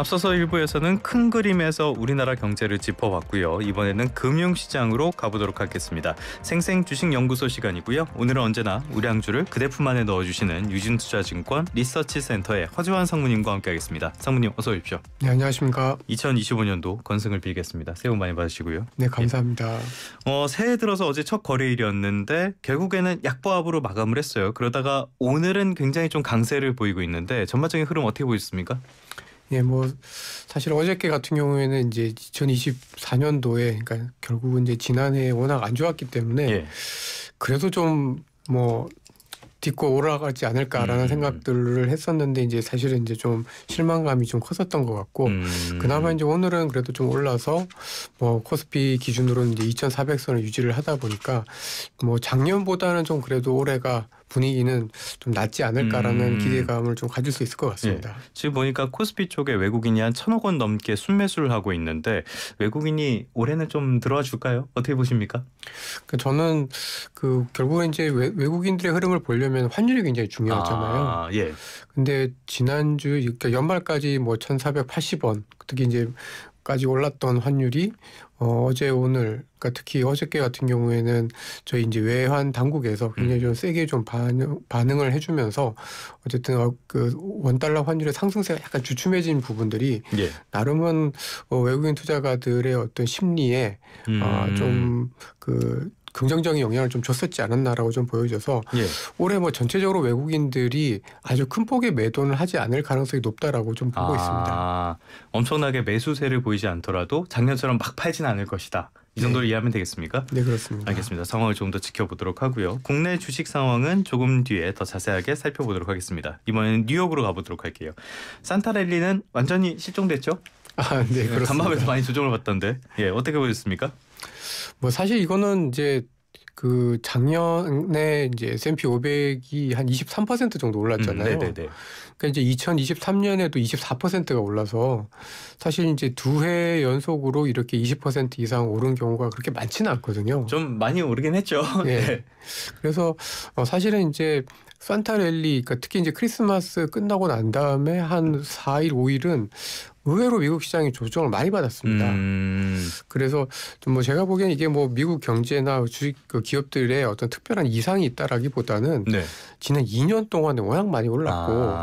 앞서서 일부에서는 큰 그림에서 우리나라 경제를 짚어봤고요. 이번에는 금융시장으로 가보도록 하겠습니다. 생생주식연구소 시간이고요. 오늘은 언제나 우리 항주를 그대 품 안에 넣어주시는 유진투자증권 리서치센터의 허지환 상무님과 함께하겠습니다. 상무님 어서 오십시오. 네, 안녕하십니까. 2025년도 건승을 빌겠습니다. 새해 복 많이 받으시고요. 네, 감사합니다. 새해 들어서 어제 첫 거래일이었는데 결국에는 약보합으로 마감을 했어요. 그러다가 오늘은 굉장히 좀 강세를 보이고 있는데 전반적인 흐름 어떻게 보셨습니까? 예, 사실 어저께 같은 경우에는 이제 2024년도에 그러니까 결국은 이제 지난해 워낙 안 좋았기 때문에 예. 그래도 좀 딛고 올라가지 않을까라는 생각들을 했었는데 이제 사실은 이제 좀 실망감이 좀 컸었던 것 같고 그나마 이제 오늘은 그래도 좀 올라서 코스피 기준으로는 이제 2,400선을 유지를 하다 보니까 작년보다는 좀 그래도 올해가 분위기는 좀 낫지 않을까라는 기대감을 좀 가질 수 있을 것 같습니다. 예. 지금 보니까 코스피 쪽에 외국인이 한 1,000억 원 넘게 순매수를 하고 있는데 외국인이 올해는 좀 들어와 줄까요? 어떻게 보십니까? 저는 결국은 이제 외국인들의 흐름을 보려면 환율이 굉장히 중요하잖아요. 예. 근데 지난주 그러니까 연말까지 1,480원 특히 이제 까지 올랐던 환율이 어제 오늘 그러니까 특히 어저께 같은 경우에는 저희 이제 외환 당국에서 굉장히 좀 세게 좀 반응을 해주면서 어쨌든 그 원달러 환율의 상승세가 약간 주춤해진 부분들이 예. 나름은 외국인 투자가들의 어떤 심리에 좀 긍정적인 영향을 좀 줬었지 않았나라고 좀 보여져서 예. 올해 전체적으로 외국인들이 아주 큰 폭의 매도는 하지 않을 가능성이 높다라고 좀 보고 있습니다. 엄청나게 매수세를 보이지 않더라도 작년처럼 막 팔지는 않을 것이다. 이 정도로 이해하면 되겠습니까? 네, 그렇습니다. 알겠습니다. 상황을 좀 더 지켜보도록 하고요. 국내 주식 상황은 조금 뒤에 더 자세하게 살펴보도록 하겠습니다. 이번에는 뉴욕으로 가보도록 할게요. 산타랠리는 완전히 실종됐죠? 네, 그렇습니다. 간밤에도 많이 조정을 받던데 어떻게 보셨습니까? 사실 이거는 이제 작년에 이제 S&P 500이 한 23% 정도 올랐잖아요. 네네네. 그러니까 이제 2023년에도 24%가 올라서 사실 이제 두 해 연속으로 이렇게 20% 이상 오른 경우가 그렇게 많지는 않거든요. 좀 많이 오르긴 했죠. 네. 그래서 사실은 이제 산타랠리, 그러니까 특히 이제 크리스마스 끝나고 난 다음에 한 4일, 5일은 의외로 미국 시장이 조정을 많이 받았습니다. 그래서 좀 제가 보기엔 이게 미국 경제나 주식 기업들의 어떤 특별한 이상이 있다라기보다는 지난 2년 동안에 워낙 많이 올랐고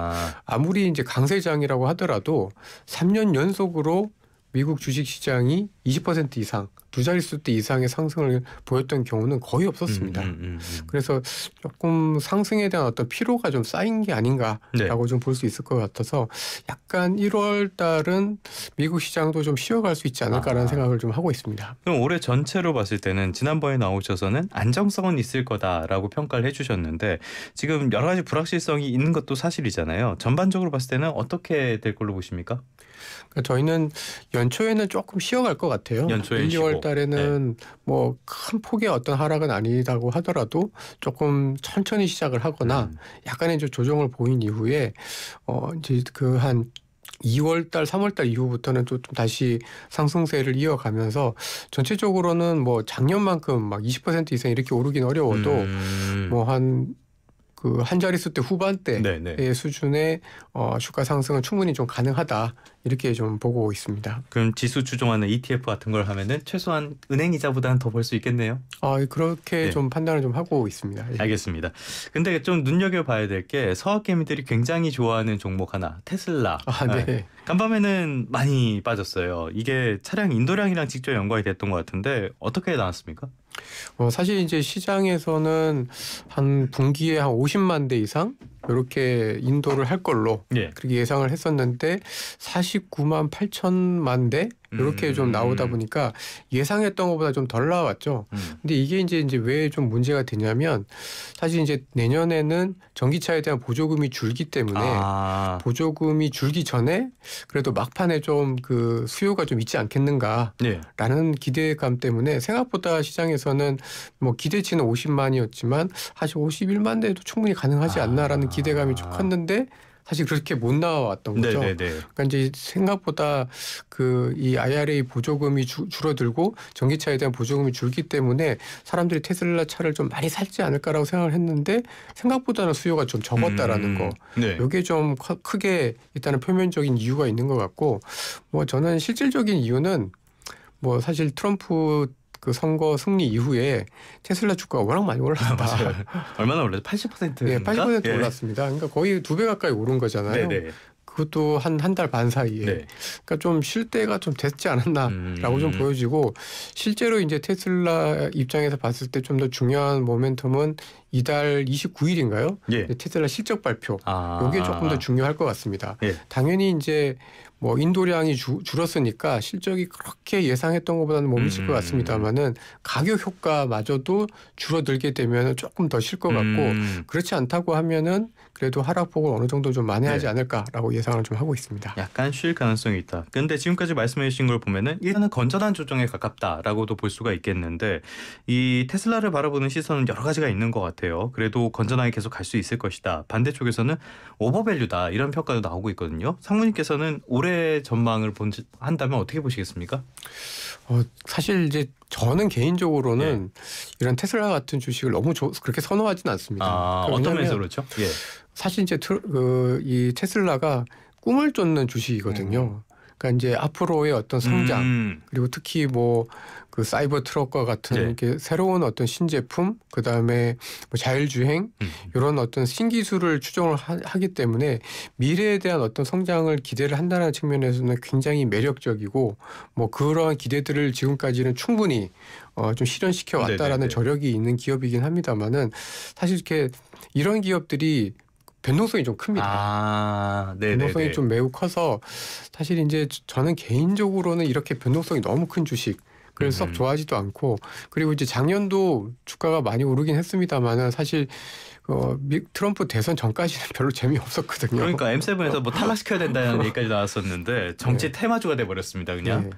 아무리 이제 강세장이라고 하더라도 3년 연속으로 미국 주식 시장이 20% 이상, 두 자릿수 이상의 상승을 보였던 경우는 거의 없었습니다. 그래서 조금 상승에 대한 어떤 피로가 좀 쌓인 게 아닌가라고 좀 볼 수 있을 것 같아서 약간 1월 달은 미국 시장도 좀 쉬어갈 수 있지 않을까라는 생각을 좀 하고 있습니다. 그럼 올해 전체로 봤을 때는 지난번에 나오셔서는 안정성은 있을 거다라고 평가를 해주셨는데 지금 여러 가지 불확실성이 있는 것도 사실이잖아요. 전반적으로 봤을 때는 어떻게 될 걸로 보십니까? 그러니까 저희는 연초에는 조금 쉬어갈 것 같아요. 연초에 1, 2월 달에는 큰 폭의 어떤 하락은 아니라고 하더라도 조금 천천히 시작을 하거나 약간의 조정을 보인 이후에 이제 한 2월 달, 3월 달 이후부터는 또 좀 다시 상승세를 이어가면서 전체적으로는 작년만큼 막 20% 이상 이렇게 오르긴 어려워도 한 자릿수 대 후반대의 수준의 주가 상승은 충분히 좀 가능하다 이렇게 좀 보고 있습니다. 그럼 지수 추종하는 ETF 같은 걸 하면은 최소한 은행 이자보다는 더 벌 수 있겠네요. 그렇게 좀 판단을 좀 하고 있습니다. 알겠습니다. 근데 좀 눈여겨봐야 될 게 서학개미들이 굉장히 좋아하는 종목 하나, 테슬라. 간밤에는 많이 빠졌어요. 이게 차량 인도량이랑 직접 연관이 됐던 것 같은데 어떻게 나왔습니까? 사실 이제 시장에서는 한 분기에 한 50만 대 이상 이렇게 인도를 할 걸로 그렇게 예상을 했었는데 49만 8천만 대 이렇게 좀 나오다 보니까 예상했던 것보다 좀 덜 나왔죠. 근데 이게 이제 왜 좀 문제가 되냐면 사실 이제 내년에는 전기차에 대한 보조금이 줄기 때문에 보조금이 줄기 전에 그래도 막판에 좀 수요가 좀 있지 않겠는가라는 기대감 때문에 생각보다 시장에서는 기대치는 50만이었지만 사실 51만 대도 충분히 가능하지 않나라는 기대감이 좀 컸는데 사실 그렇게 못 나왔던 거죠. 네네네. 그러니까 이제 생각보다 이 IRA 보조금이 줄어들고 전기차에 대한 보조금이 줄기 때문에 사람들이 테슬라 차를 좀 많이 살지 않을까라고 생각을 했는데 생각보다는 수요가 좀 적었다라는 거. 네. 이게 좀 크게 일단은 표면적인 이유가 있는 것 같고 뭐 저는 실질적인 이유는 뭐 사실 트럼프 그 선거 승리 이후에 테슬라 주가가 워낙 많이 올랐다. 맞아요. 얼마나 올랐죠? 80%인가? 네, 80% 올랐습니다. 그러니까 거의 2배 가까이 오른 거잖아요. 네네. 그것도 한 달 반 사이에. 네. 그러니까 좀 쉴 때가 좀 됐지 않았나라고 좀 보여지고 실제로 이제 테슬라 입장에서 봤을 때 좀 더 중요한 모멘텀은 이달 29일인가요? 예. 테슬라 실적 발표. 아. 이게 조금 더 중요할 것 같습니다. 예. 당연히 이제 뭐 인도량이 줄었으니까 실적이 그렇게 예상했던 것보다는 못 미칠 것 같습니다만은 가격 효과마저도 줄어들게 되면 조금 더 쉴 것 같고 그렇지 않다고 하면은 그래도 하락폭을 어느 정도 좀 만회하지 네. 않을까라고 예상을 좀 하고 있습니다. 약간 쉴 가능성이 있다. 근데 지금까지 말씀해 주신 걸 보면은 일단은 건전한 조정에 가깝다라고도 볼 수가 있겠는데 이 테슬라를 바라보는 시선은 여러 가지가 있는 것 같아요. 그래도 건전하게 계속 갈 수 있을 것이다. 반대쪽에서는 오버밸류다 이런 평가도 나오고 있거든요. 상무님께서는 올해 전망을 한다면 어떻게 보시겠습니까? 사실 이제 저는 개인적으로는 이런 테슬라 같은 주식을 너무 그렇게 선호하지는 않습니다. 어떤 면에서 그렇죠? 예. 사실 이제 이 테슬라가 꿈을 쫓는 주식이거든요. 그러니까 이제 앞으로의 어떤 성장 그리고 특히 뭐 그 사이버 트럭과 같은 이렇게 새로운 어떤 신제품 그다음에 뭐 자율주행 이런 어떤 신기술을 추종을 하기 때문에 미래에 대한 어떤 성장을 기대를 한다는 측면에서는 굉장히 매력적이고 뭐 그러한 기대들을 지금까지는 충분히 좀 실현시켜 왔다라는 저력이 있는 기업이긴 합니다만은 사실 이렇게 이런 기업들이 변동성이 좀 큽니다. 변동성이 좀 매우 커서 사실 이제 저는 개인적으로는 이렇게 변동성이 너무 큰 주식 그래서 썩 좋아하지도 않고 그리고 이제 작년도 주가가 많이 오르긴 했습니다만은 사실 트럼프 대선 전까지는 별로 재미없었거든요. 그러니까 M7에서 뭐 탈락시켜야 된다는 얘기까지 나왔었는데 정치 테마주가 돼버렸습니다. 그냥.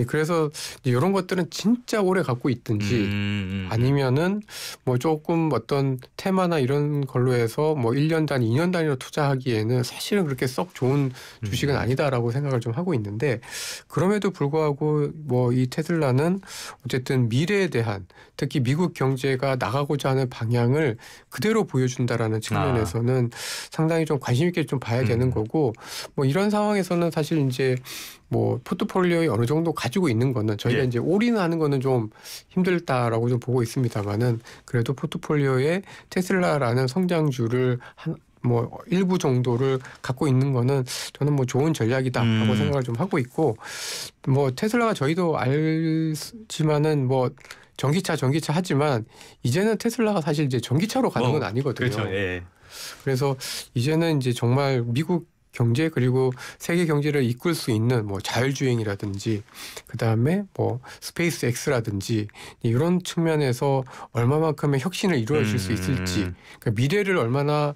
그래서 이런 것들은 진짜 오래 갖고 있든지 아니면은 뭐 조금 어떤 테마나 이런 걸로 해서 뭐 1년 단위, 2년 단위로 투자하기에는 사실은 그렇게 썩 좋은 주식은 아니다라고 생각을 좀 하고 있는데 그럼에도 불구하고 뭐 이 테슬라는 어쨌든 미래에 대한 특히 미국 경제가 나가고자 하는 방향을 그대로 보여준다라는 측면에서는 상당히 좀 관심 있게 좀 봐야 되는 거고 뭐 이런 상황에서는 사실 이제 뭐 포트폴리오에 어느 정도 가지고 있는 거는 저희가 이제 올인하는 거는 좀 힘들다라고 좀 보고 있습니다만은 그래도 포트폴리오에 테슬라라는 성장주를 뭐 일부 정도를 갖고 있는 거는 저는 뭐 좋은 전략이다라고 생각을 좀 하고 있고 뭐 테슬라가 저희도 알지만은 뭐 전기차 하지만 이제는 테슬라가 사실 이제 전기차로 가는 건 아니거든요. 그렇죠. 예. 그래서 이제는 이제 정말 미국 경제 그리고 세계 경제를 이끌 수 있는 뭐 자율주행이라든지 그다음에 뭐 스페이스 X라든지 이런 측면에서 얼마만큼의 혁신을 이루어질 수 있을지 그러니까 미래를 얼마나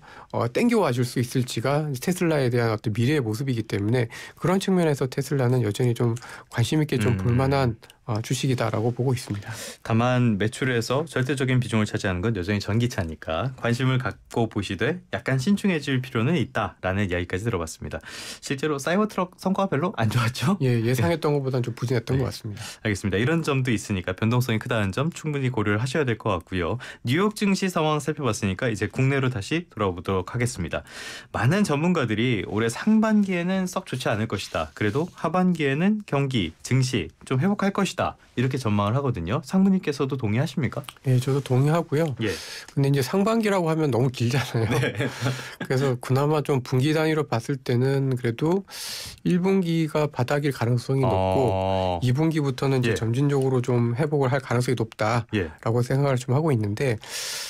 땡겨와 줄 수 있을지가 테슬라에 대한 어떤 미래의 모습이기 때문에 그런 측면에서 테슬라는 여전히 좀 관심 있게 좀 볼 만한 주식이다라고 보고 있습니다. 다만 매출에서 절대적인 비중을 차지하는 건 여전히 전기차니까 관심을 갖고 보시되 약간 신중해질 필요는 있다라는 이야기까지 들어봤습니다. 실제로 사이버트럭 성과가 별로 안 좋았죠? 예상했던 것보다는 좀 부진했던 것 같습니다. 알겠습니다. 이런 점도 있으니까 변동성이 크다는 점 충분히 고려를 하셔야 될 것 같고요. 뉴욕 증시 상황 살펴봤으니까 이제 국내로 다시 돌아오도록 하겠습니다. 많은 전문가들이 올해 상반기에는 썩 좋지 않을 것이다. 그래도 하반기에는 경기, 증시 좀 회복할 것이다. 이렇게 전망을 하거든요. 상무님께서도 동의하십니까? 네, 저도 동의하고요. 근데 이제 상반기라고 하면 너무 길잖아요. 그래서 그나마 좀 분기 단위로 봤을 때는 그래도 1분기가 바닥일 가능성이 높고 2분기부터는 이제 점진적으로 좀 회복을 할 가능성이 높다라고 생각을 좀 하고 있는데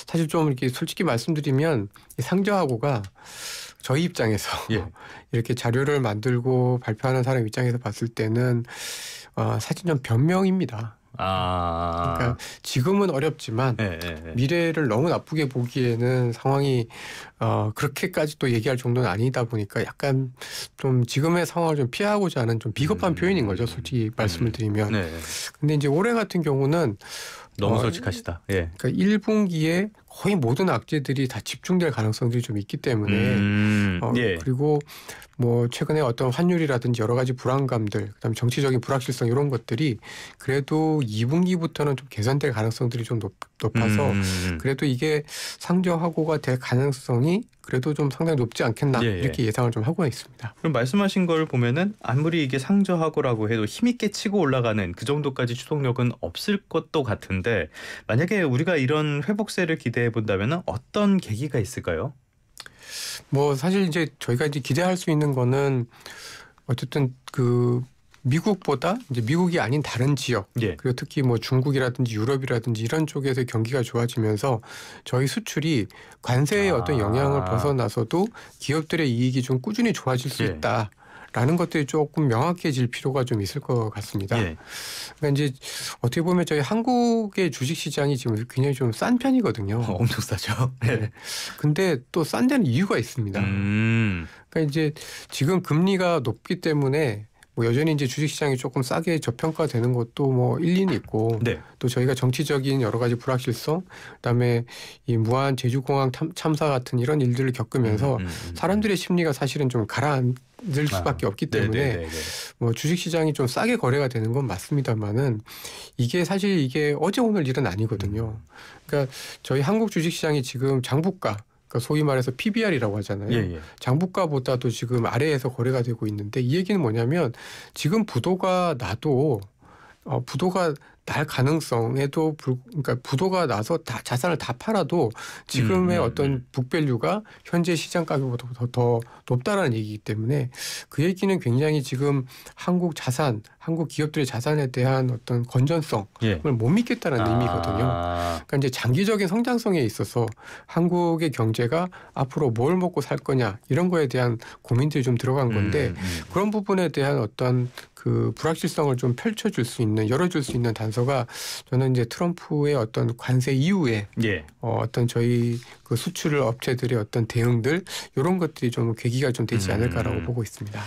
사실 좀 이렇게 솔직히 말씀드리면 상저하고가 저희 입장에서 이렇게 자료를 만들고 발표하는 사람 입장에서 봤을 때는 사실 좀 변명입니다. 그러니까 지금은 어렵지만 미래를 너무 나쁘게 보기에는 상황이 그렇게까지 또 얘기할 정도는 아니다 보니까 약간 좀 지금의 상황을 좀 피하고자 하는 좀 비겁한 표현인 거죠. 솔직히 말씀을 드리면. 근데 이제 올해 같은 경우는 너무 솔직하시다. 그러니까 1분기에 거의 모든 악재들이 다 집중될 가능성들이 좀 있기 때문에 예. 그리고 뭐 최근에 어떤 환율이라든지 여러 가지 불안감들, 그다음에 정치적인 불확실성 이런 것들이 그래도 2분기부터는 좀 개선될 가능성들이 좀 높아서 그래도 이게 상저하고가 될 가능성이 그래도 좀 상당히 높지 않겠나 예. 이렇게 예상을 좀 하고 있습니다. 그럼 말씀하신 걸 보면은 아무리 이게 상저하고라고 해도 힘있게 치고 올라가는 그 정도까지 추동력은 없을 것도 같은데 만약에 우리가 이런 회복세를 기대해 본다면은 어떤 계기가 있을까요? 뭐 사실 이제 저희가 이제 기대할 수 있는 거는 어쨌든 그 미국보다 이제 미국이 아닌 다른 지역 예. 그리고 특히 뭐 중국이라든지 유럽이라든지 이런 쪽에서 경기가 좋아지면서 저희 수출이 관세의 어떤 영향을 벗어나서도 기업들의 이익이 좀 꾸준히 좋아질 수 예. 있다라는 것들이 조금 명확해질 필요가 좀 있을 것 같습니다. 예. 그러니까 이제 어떻게 보면 저희 한국의 주식 시장이 지금 굉장히 좀 싼 편이거든요. 엄청 싸죠. 네. 근데 또 싼 데는 이유가 있습니다. 그러니까 이제 지금 금리가 높기 때문에 뭐 여전히 이제 주식시장이 조금 싸게 저평가되는 것도 뭐 일리는 있고 네. 또 저희가 정치적인 여러 가지 불확실성 그다음에 이 무한 제주공항 참사 같은 이런 일들을 겪으면서 사람들의 심리가 사실은 좀 가라앉을 수밖에 없기 때문에 뭐 주식시장이 좀 싸게 거래가 되는 건 맞습니다만은 이게 사실 이게 어제 오늘 일은 아니거든요. 그러니까 저희 한국 주식시장이 지금 장부가 그러니까 소위 말해서 PBR이라고 하잖아요. 예. 장부가보다도 지금 아래에서 거래가 되고 있는데 이 얘기는 뭐냐면 지금 부도가 나도 부도가 날 가능성에도 그러니까 부도가 나서 다 자산을 다 팔아도 지금의 어떤 북밸류가 현재 시장 가격보다 더 높다라는 얘기이기 때문에 그 얘기는 굉장히 지금 한국 기업들의 자산에 대한 어떤 건전성을 못 믿겠다는 의미거든요. 그러니까 이제 장기적인 성장성에 있어서 한국의 경제가 앞으로 뭘 먹고 살 거냐 이런 거에 대한 고민들이 좀 들어간 건데 그런 부분에 대한 어떤 그 불확실성을 좀 펼쳐줄 수 있는 열어줄 수 있는 단서가 저는 이제 트럼프의 어떤 관세 이후에 어떤 저희 그 수출 업체들의 어떤 대응들 이런 것들이 좀 계기가 좀 되지 않을까라고 보고 있습니다.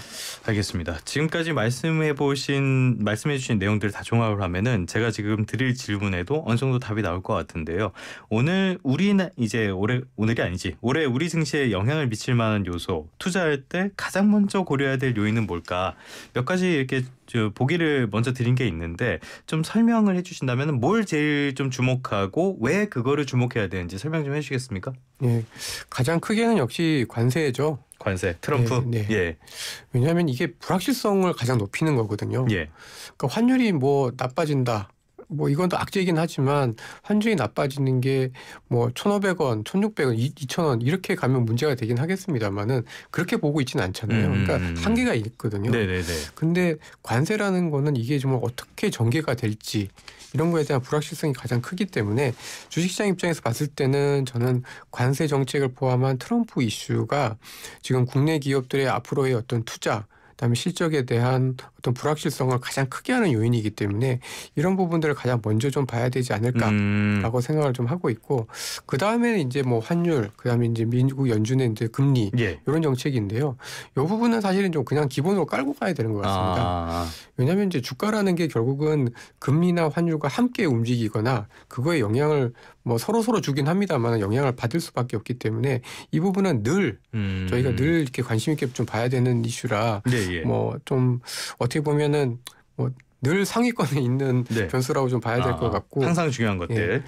알겠습니다. 지금까지 말씀해 주신 내용들 다 종합을 하면은 제가 지금 드릴 질문에도 어느 정도 답이 나올 것 같은데요. 올해 우리 증시에 영향을 미칠 만한 요소 투자할 때 가장 먼저 고려해야 될 요인은 뭘까? 몇 가지 이렇게 보기를 먼저 드린 게 있는데 좀 설명을 해주신다면 뭘 제일 좀 주목하고 왜 그거를 주목해야 되는지 설명 좀 해주시겠습니까? 네, 가장 크게는 역시 관세죠. 관세, 트럼프. 네. 예. 왜냐하면 이게 불확실성을 가장 높이는 거거든요. 예. 그러니까 환율이 뭐 나빠진다. 뭐 이건 또 악재이긴 하지만 환율이 나빠지는 게 뭐 1,500원, 1,600원, 2,000원 이렇게 가면 문제가 되긴 하겠습니다만은 그렇게 보고 있지는 않잖아요. 그러니까 한계가 있거든요. 네네네. 근데 관세라는 거는 이게 정말 어떻게 전개가 될지 이런 거에 대한 불확실성이 가장 크기 때문에 주식시장 입장에서 봤을 때는 저는 관세 정책을 포함한 트럼프 이슈가 지금 국내 기업들의 앞으로의 어떤 투자 그다음에 실적에 대한 어떤 불확실성을 가장 크게 하는 요인이기 때문에 이런 부분들을 가장 먼저 좀 봐야 되지 않을까라고 생각을 좀 하고 있고 그 다음에는 이제 뭐 환율, 그 다음에 이제 미국 연준의 이제 금리 이런 정책인데요. 이 부분은 사실은 좀 그냥 기본으로 깔고 가야 되는 것 같습니다. 왜냐하면 이제 주가라는 게 결국은 금리나 환율과 함께 움직이거나 그거에 영향을 뭐 서로 주긴 합니다만 영향을 받을 수밖에 없기 때문에 이 부분은 늘 저희가 늘 이렇게 관심 있게 좀 봐야 되는 이슈라 뭐 좀 어떻게 보면은 뭐 늘 상위권에 있는 변수라고 좀 봐야 될 것 같고 항상 중요한 것들.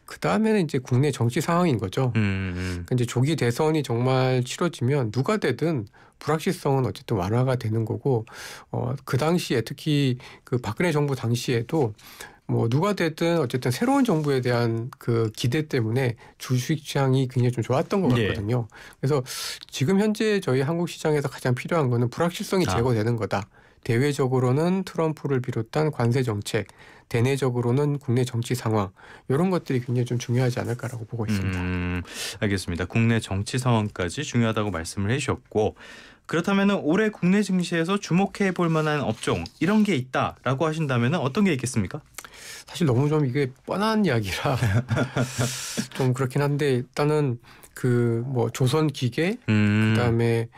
그 다음에는 이제 국내 정치 상황인 거죠. 그러니까 이제 조기 대선이 정말 치러지면 누가 되든 불확실성은 어쨌든 완화가 되는 거고 그 당시에 특히 그 박근혜 정부 당시에도 뭐 누가 됐든 어쨌든 새로운 정부에 대한 그 기대 때문에 주식시장이 굉장히 좀 좋았던 것 같거든요. 그래서 지금 현재 저희 한국 시장에서 가장 필요한 거는 불확실성이 제거되는 거다. 대외적으로는 트럼프를 비롯한 관세 정책, 대내적으로는 국내 정치 상황 이런 것들이 굉장히 좀 중요하지 않을까라고 보고 있습니다. 알겠습니다. 국내 정치 상황까지 중요하다고 말씀을 해주셨고 그렇다면 올해 국내 증시에서 주목해 볼 만한 업종 이런 게 있다라고 하신다면 어떤 게 있겠습니까? 사실 너무 좀 이게 뻔한 이야기라 좀 그렇긴 한데 일단은 그 뭐 조선기계 그다음에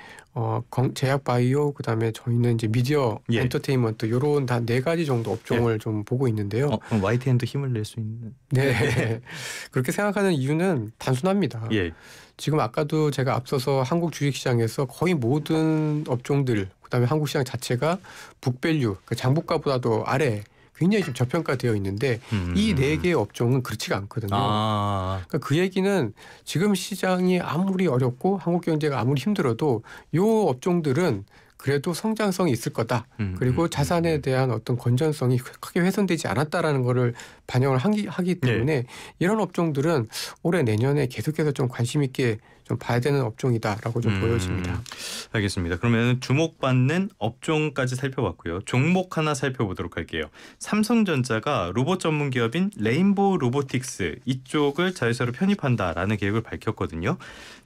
제약 바이오, 그다음에 저희는 이제 미디어 예. 엔터테인먼트 요런 단 4가지 정도 업종을 좀 보고 있는데요. 그럼 YTN도 힘을 낼 수 있는. 네. 그렇게 생각하는 이유는 단순합니다. 예. 지금 아까도 제가 앞서서 한국 주식시장에서 거의 모든 업종들, 그다음에 한국 시장 자체가 북밸류, 장부가보다도 아래 굉장히 좀 저평가되어 있는데 이 4개의 업종은 그렇지가 않거든요. 그러니까 그 얘기는 지금 시장이 아무리 어렵고 한국 경제가 아무리 힘들어도 이 업종들은 그래도 성장성이 있을 거다. 그리고 자산에 대한 어떤 건전성이 크게 훼손되지 않았다라는 거를 반영을 하기 때문에 이런 업종들은 올해 내년에 계속해서 좀 관심 있게 좀 봐야 되는 업종이다라고 좀 보여집니다. 알겠습니다. 그러면 주목받는 업종까지 살펴봤고요. 종목 하나 살펴보도록 할게요. 삼성전자가 로봇 전문 기업인 레인보우 로보틱스 이쪽을 자회사로 편입한다라는 계획을 밝혔거든요.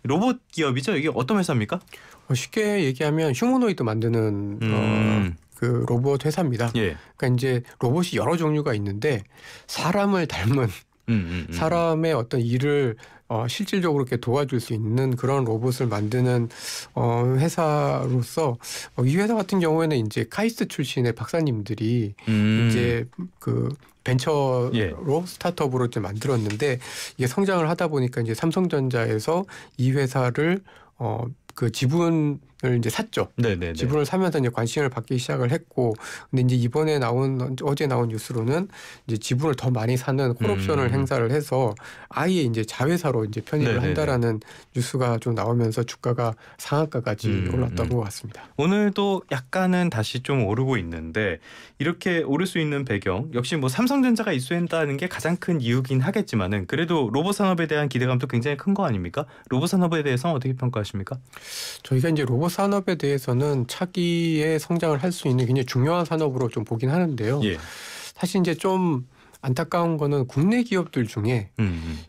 로봇 기업이죠? 이게 어떤 회사입니까? 쉽게 얘기하면 휴머노이드 만드는 그 로봇 회사입니다. 예. 그러니까 이제 로봇이 여러 종류가 있는데 사람을 닮은 사람의 어떤 일을 실질적으로 이렇게 도와줄 수 있는 그런 로봇을 만드는 회사로서 이 회사 같은 경우에는 이제 카이스트 출신의 박사님들이 이제 그 벤처로 스타트업으로 이제 만들었는데 이게 성장을 하다 보니까 이제 삼성전자에서 이 회사를 그 지분을 이제 샀죠. 네네네. 지분을 사면서 이제 관심을 받기 시작을 했고, 근데 이제 어제 나온 뉴스로는 이제 지분을 더 많이 사는 콜옵션을 행사를 해서 아예 이제 자회사로 이제 편입을 한다라는 뉴스가 좀 나오면서 주가가 상한가까지 올랐던 것 같습니다. 오늘도 약간은 다시 좀 오르고 있는데 이렇게 오를 수 있는 배경 역시 뭐 삼성전자가 입수한다는 게 가장 큰 이유긴 하겠지만은 그래도 로봇 산업에 대한 기대감도 굉장히 큰 거 아닙니까? 로봇 산업에 대해서 어떻게 평가하십니까? 저희가 이제 로봇 산업에 대해서는 차기에 성장을 할 수 있는 굉장히 중요한 산업으로 좀 보긴 하는데요. 예. 사실 이제 좀 안타까운 거는 국내 기업들 중에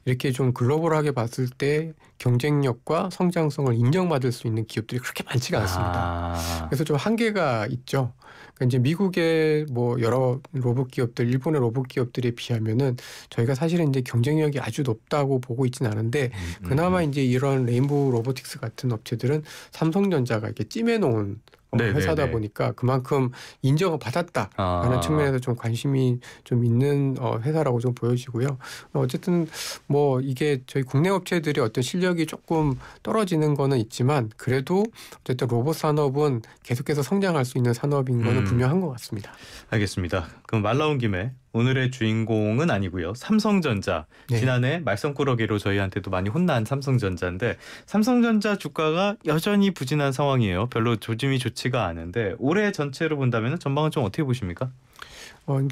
이렇게 좀 글로벌하게 봤을 때 경쟁력과 성장성을 인정받을 수 있는 기업들이 그렇게 많지가 않습니다. 그래서 좀 한계가 있죠. 그러니까 이제 미국의 뭐 여러 로봇 기업들, 일본의 로봇 기업들에 비하면은 저희가 사실은 이제 경쟁력이 아주 높다고 보고 있지는 않은데 그나마 이제 이런 레인보우 로보틱스 같은 업체들은 삼성전자가 이렇게 찜해놓은 회사다 보니까 그만큼 인정을 받았다라는 측면에서 좀 관심이 좀 있는 회사라고 좀 보여지고요. 어쨌든 뭐 이게 저희 국내 업체들의 어떤 실력이 조금 떨어지는 거는 있지만 그래도 어쨌든 로봇 산업은 계속해서 성장할 수 있는 산업인 거는 분명한 것 같습니다. 알겠습니다. 그럼 말 나온 김에 오늘의 주인공은 아니고요. 삼성전자. 네. 지난해 말썽꾸러기로 저희한테도 많이 혼난 삼성전자인데 삼성전자 주가가 여전히 부진한 상황이에요. 별로 조짐이 좋지가 않은데 올해 전체로 본다면 전망은 좀 어떻게 보십니까?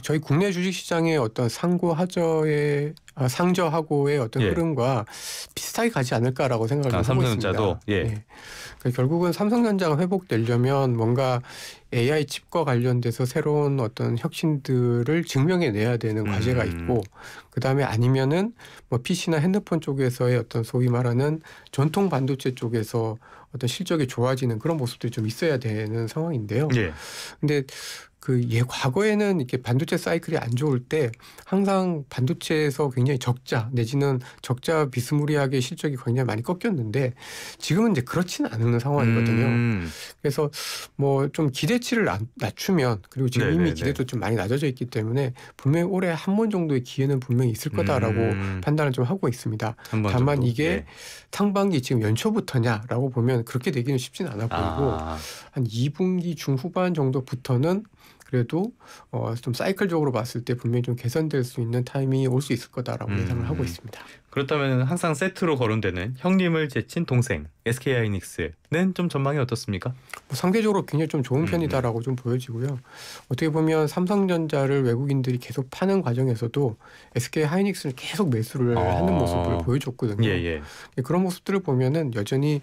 저희 국내 주식시장의 어떤 상저하고의 어떤 흐름과 비슷하게 가지 않을까라고 생각을 하고 삼성전자도? 있습니다. 예. 그러니까 결국은 삼성전자가 회복되려면 뭔가 AI 칩과 관련돼서 새로운 어떤 혁신들을 증명해내야 되는 과제가 있고 그다음에 아니면은 뭐 PC나 핸드폰 쪽에서의 어떤 소위 말하는 전통 반도체 쪽에서 어떤 실적이 좋아지는 그런 모습들이 좀 있어야 되는 상황인데요. 근데 과거에는 이렇게 반도체 사이클이 안 좋을 때 항상 반도체에서 굉장히 적자 내지는 적자 비스무리하게 실적이 굉장히 많이 꺾였는데 지금은 이제 그렇지는 않은 상황이거든요. 그래서 뭐 좀 기대치를 낮추면 그리고 지금 이미 기대도 좀 많이 낮아져 있기 때문에 분명히 올해 한 번 정도의 기회는 분명히 있을 거다라고 판단을 좀 하고 있습니다. 다만 이게 상반기 지금 연초부터냐라고 보면 그렇게 되기는 쉽지는 않아 보이고 한 2분기 중후반 정도부터는 그래도 좀 사이클적으로 봤을 때 분명히 좀 개선될 수 있는 타임이 올 수 있을 거다라고 예상을 하고 있습니다. 그렇다면 항상 세트로 거론되는 형님을 제친 동생 SK하이닉스는 좀 전망이 어떻습니까? 뭐 상대적으로 굉장히 좀 좋은 편이다라고 좀 보여지고요. 어떻게 보면 삼성전자를 외국인들이 계속 파는 과정에서도 SK하이닉스를 계속 매수를 하는 모습을 보여줬거든요. 그런 모습들을 보면은 여전히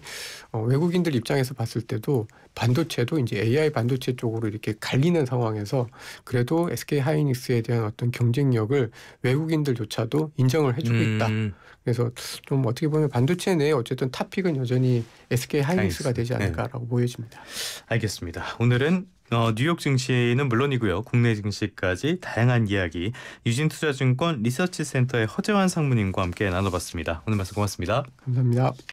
외국인들 입장에서 봤을 때도 반도체도 이제 AI 반도체 쪽으로 이렇게 갈리는 상황에서 그래도 SK하이닉스에 대한 어떤 경쟁력을 외국인들조차도 인정을 해주고 있다. 그래서 좀 어떻게 보면 반도체 내에 어쨌든 탑픽은 여전히 SK하이닉스가 되지 않을까라고 보여집니다. 알겠습니다. 오늘은 뉴욕 증시는 물론이고요. 국내 증시까지 다양한 이야기 유진투자증권 리서치센터의 허재환 상무님과 함께 나눠봤습니다. 오늘 말씀 고맙습니다. 감사합니다.